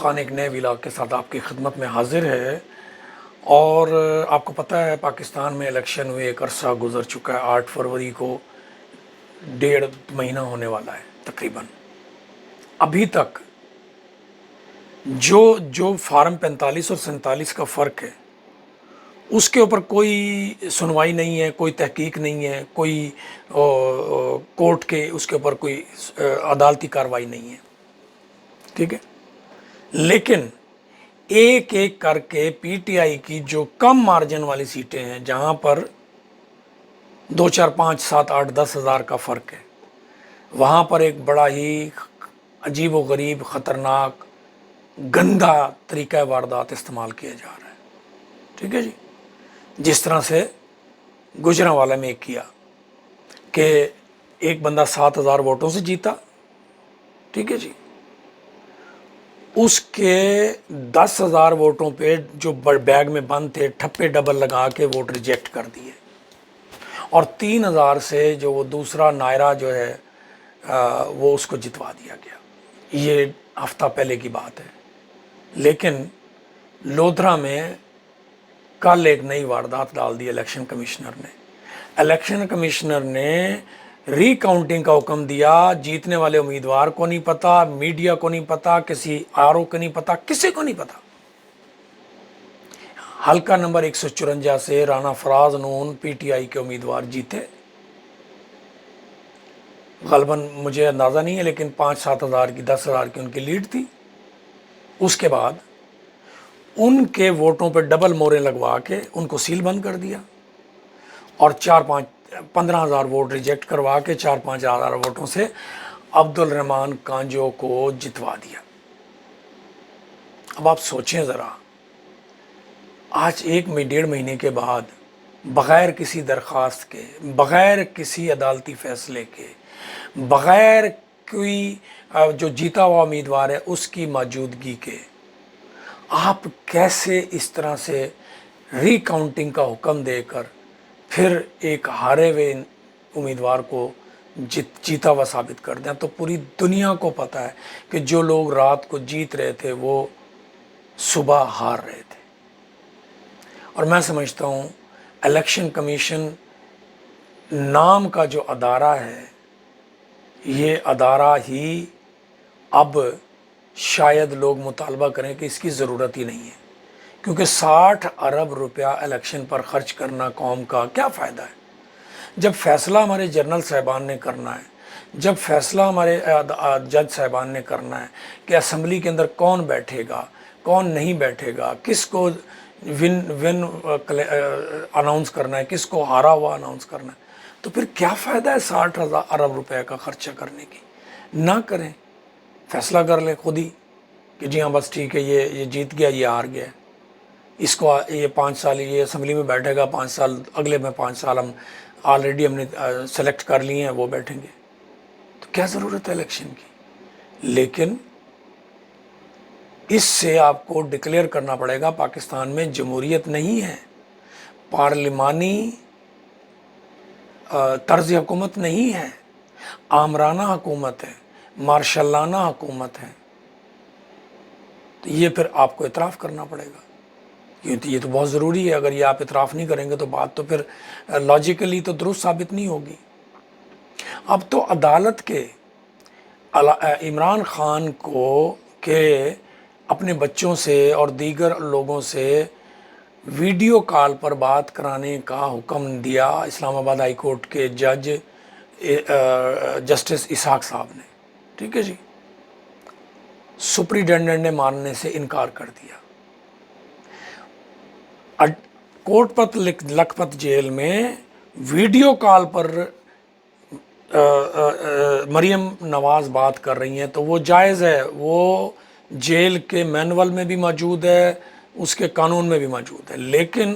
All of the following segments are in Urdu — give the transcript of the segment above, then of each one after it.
خان ایک نئے ولاگ کے ساتھ آپ کی خدمت میں حاضر ہے۔ اور آپ کو پتہ ہے پاکستان میں الیکشن ہوئے ایک عرصہ گزر چکا ہے، 8 فروری کو 1.5 مہینہ ہونے والا ہے تقریباً۔ ابھی تک جو فارم 45 اور 47 کا فرق ہے اس کے اوپر کوئی سنوائی نہیں ہے، کوئی تحقیق نہیں ہے، کوئی کورٹ کے اس کے اوپر کوئی عدالتی کارروائی نہیں ہے، ٹھیک ہے۔ لیکن ایک ایک کر کے پی ٹی آئی کی جو کم مارجن والی سیٹیں ہیں، جہاں پر 2 4 5 7 8 10 ہزار کا فرق ہے، وہاں پر ایک بڑا ہی عجیب و غریب، خطرناک، گندا طریقہ واردات استعمال کیا جا رہا ہے، ٹھیک ہے جی۔ جس طرح سے گوجرانوالہ میں ایک کیا کہ ایک بندہ 7,000 ووٹوں سے جیتا، ٹھیک ہے جی، اس کے 10,000 ووٹوں پہ جو بیگ میں بند تھے ٹھپے ڈبل لگا کے ووٹ ریجیکٹ کر دیے، اور 3,000 سے جو وہ دوسرا نائرہ جو ہے وہ اس کو جتوا دیا گیا۔ یہ ہفتہ پہلے کی بات ہے۔ لیکن لودھرا میں کل ایک نئی واردات ڈال دی الیکشن کمشنر نے۔ الیکشن کمشنر نے ری کاؤنٹنگ کا حکم دیا، جیتنے والے امیدوار کو نہیں پتا، میڈیا کو نہیں پتا، کسی آر او کو نہیں پتا، کسی کو نہیں پتا۔ حلقہ نمبر 154 سے رانا فراز نون پی ٹی آئی کے امیدوار جیتے، غالباً مجھے اندازہ نہیں ہے، لیکن 5-7 ہزار کی 10 ہزار کی ان کی لیڈ تھی۔ اس کے بعد ان کے ووٹوں پہ ڈبل موریں لگوا کے ان کو سیل بند کر دیا، اور 15,000 ووٹ ریجیکٹ کروا کے 4-5 ہزار ووٹوں سے عبد الرحمان کانجو کو جتوا دیا۔ اب آپ سوچیں ذرا، آج 1-1.5 مہینے کے بعد بغیر کسی درخواست کے، بغیر کسی عدالتی فیصلے کے، بغیر کوئی جو جیتا ہوا امیدوار ہے اس کی موجودگی کے، آپ کیسے اس طرح سے ری کاؤنٹنگ کا حکم دے کر پھر ایک ہارے ہوئے امیدوار کو جیتا ہوا ثابت کر دیں؟ تو پوری دنیا کو پتہ ہے کہ جو لوگ رات کو جیت رہے تھے وہ صبح ہار رہے تھے۔ اور میں سمجھتا ہوں الیکشن کمیشن نام کا جو ادارہ ہے، یہ ادارہ ہی اب شاید لوگ مطالبہ کریں کہ اس کی ضرورت ہی نہیں ہے، کیونکہ 60 ارب روپیہ الیکشن پر خرچ کرنا قوم کا کیا فائدہ ہے؟ جب فیصلہ ہمارے جنرل صاحبان نے کرنا ہے، جب فیصلہ ہمارے جج صاحبان نے کرنا ہے کہ اسمبلی کے اندر کون بیٹھے گا، کون نہیں بیٹھے گا، کس کو ون اناؤنس کرنا ہے، کس کو ہارا ہوا اناؤنس کرنا ہے، تو پھر کیا فائدہ ہے 60 ارب روپے کا خرچہ کرنے کی؟ نہ کریں، فیصلہ کر لیں خود ہی کہ جی ہاں بس ٹھیک ہے، یہ جیت گیا، یہ ہار گیا، اس کو یہ 5 سال یہ اسمبلی میں بیٹھے گا، 5 سال اگلے میں 5 سال ہم آلریڈی ہم نے سلیکٹ کر لیے ہیں، وہ بیٹھیں گے، تو کیا ضرورت ہے الیکشن کی؟ لیکن اس سے آپ کو ڈکلیئر کرنا پڑے گا پاکستان میں جمہوریت نہیں ہے، پارلیمانی طرز حکومت نہیں ہے، آمرانہ حکومت ہے، مارشلانہ حکومت ہے۔ تو یہ پھر آپ کو اعتراف کرنا پڑے گا، یہ تو بہت ضروری ہے۔ اگر یہ آپ اعتراف نہیں کریں گے تو بات تو پھر لاجیکلی تو درست ثابت نہیں ہوگی۔ اب تو عدالت کے عمران خان کو کہ اپنے بچوں سے اور دیگر لوگوں سے ویڈیو کال پر بات کرانے کا حکم دیا اسلام آباد ہائی کورٹ کے جج جسٹس اسحاق صاحب نے، ٹھیک ہے جی۔ سپریڈنڈنٹ نے ماننے سے انکار کر دیا۔ کوٹ پت لکھپت جیل میں ویڈیو کال پر مریم نواز بات کر رہی ہیں تو وہ جائز ہے، وہ جیل کے مینول میں بھی موجود ہے، اس کے قانون میں بھی موجود ہے۔ لیکن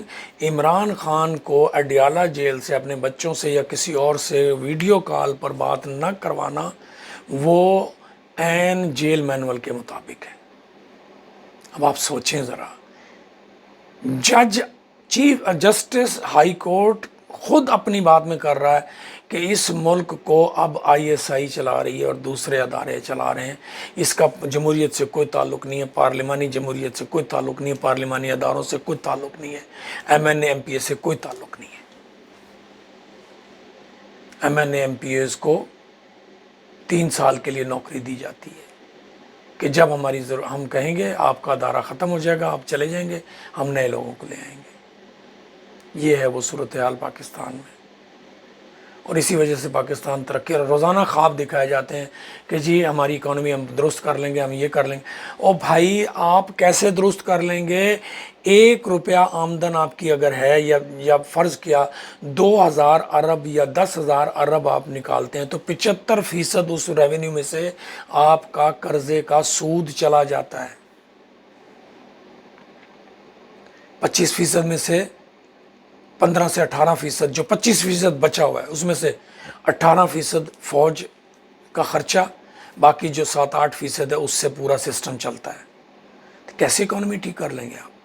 عمران خان کو اڈیالہ جیل سے اپنے بچوں سے یا کسی اور سے ویڈیو کال پر بات نہ کروانا، وہ عین جیل مینول کے مطابق ہے۔ اب آپ سوچیں ذرا، چیف جسٹس ہائی کورٹ خود اپنی بات میں کر رہا ہے کہ اس ملک کو اب ISI چلا رہی ہے اور دوسرے ادارے چلا رہے ہیں. اس کا جمہوریت سے کوئی تعلق نہیں ہے، پارلیمانی جمہوریت سے کوئی تعلق نہیں ہے، پارلیمانی اداروں سے کوئی تعلق نہیں ہے، MNA MPA سے کوئی تعلق نہیں ہے. MNA MPAs کو 3 سال کے لیے نوکری دی جاتی ہے کہ جب ہماری ہم کہیں گے آپ کا ادارہ ختم ہو جائے گا، آپ چلے جائیں گے، ہم نئے لوگوں کو لے آئیں گے. یہ ہے وہ صورتحال پاکستان میں، اور اسی وجہ سے پاکستان ترقی، اور روزانہ خواب دکھائے جاتے ہیں کہ جی ہماری اکانومی ہم درست کر لیں گے، ہم یہ کر لیں گے. او بھائی آپ کیسے درست کر لیں گے؟ 1 روپیہ آمدن آپ کی اگر ہے، یا فرض کیا 2000 ارب یا 10,000 ارب آپ نکالتے ہیں، تو 75% اس ریونیو میں سے آپ کا قرضے کا سود چلا جاتا ہے. 25% میں سے 15 سے 18%، جو 25% بچا ہوا ہے اس میں سے 18% فوج کا خرچہ، باقی جو 7-8% ہے اس سے پورا سسٹم چلتا ہے. کیسے اکانومی ٹھیک کر لیں گے آپ؟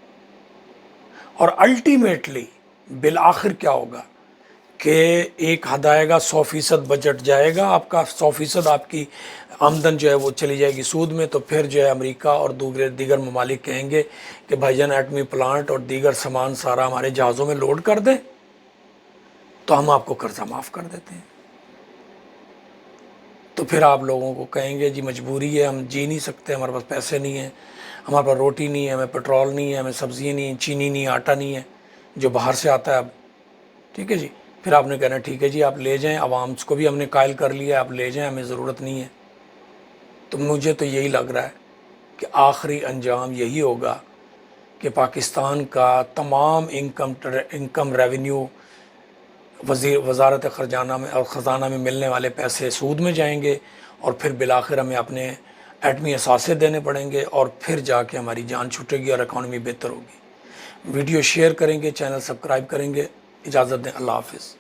اور الٹیمیٹلی بالآخر کیا ہوگا کہ ایک حد آئے گا، 100% بجٹ جائے گا آپ کا، 100% آپ کی آمدن جو ہے وہ چلی جائے گی سود میں. تو پھر جو ہے امریکہ اور دیگر ممالک کہیں گے کہ بھائی جان ایٹمی پلانٹ اور دیگر سامان سارا ہمارے جہازوں میں لوڈ کر دیں تو ہم آپ کو قرضہ معاف کر دیتے ہیں. تو پھر آپ لوگوں کو کہیں گے جی مجبوری ہے، ہم جی نہیں سکتے، ہمارے پاس پیسے نہیں ہیں، ہمارے پاس روٹی نہیں ہے، ہمیں پیٹرول نہیں ہے، ہمیں سبزیاں نہیں ہیں، چینی نہیں ہے، آٹا نہیں ہے جو باہر سے آتا ہے اب. ٹھیک ہے جی، پھر آپ نے کہنا ٹھیک ہے جی آپ لے جائیں، عوام کو بھی ہم نے قائل کر لیا، آپ لے جائیں، ہمیں ضرورت نہیں ہے. تو مجھے تو یہی لگ رہا ہے کہ آخری انجام یہی ہوگا کہ پاکستان کا تمام انکم ریونیو وزارت خزانہ میں ملنے والے پیسے سود میں جائیں گے، اور پھر بالآخر ہمیں اپنے ایٹمی اثاثے دینے پڑیں گے، اور پھر جا کے ہماری جان چھوٹے گی اور اکانومی بہتر ہوگی. ویڈیو شیئر کریں گے، چینل سبسکرائب کریں گے. اجازت دیں، اللہ حافظ.